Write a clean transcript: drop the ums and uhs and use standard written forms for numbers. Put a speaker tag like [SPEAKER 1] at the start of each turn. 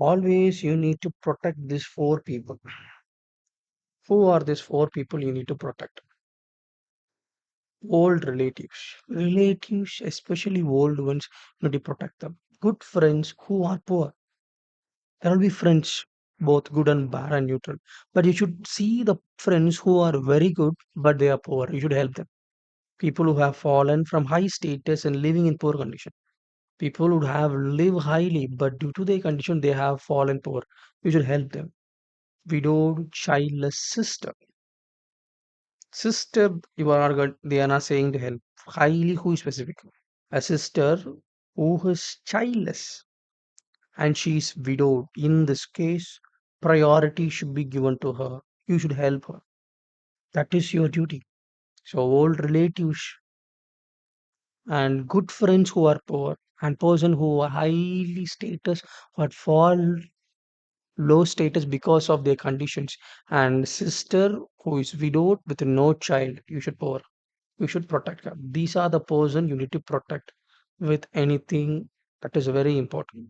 [SPEAKER 1] Always you need to protect these four people. Who are these four people you need to protect? Old relatives, especially old ones, you need to protect them. Good friends who are poor. There will be friends, both good and bad and neutral. But you should see the friends who are very good, but they are poor. You should help them. People who have fallen from high status and living in poor condition. People who have lived highly, but due to their condition, they have fallen poor. You should help them. Widowed, childless sister. Sister, they are not saying to help. Highly, who is specific? A sister who is childless and she is widowed. In this case, priority should be given to her. You should help her. That is your duty. So, old relatives and good friends who are poor and person who are highly status but fall low status because of their conditions and sister who is widowed with no child you should protect her. These are the person you need to protect with anything. That is very important.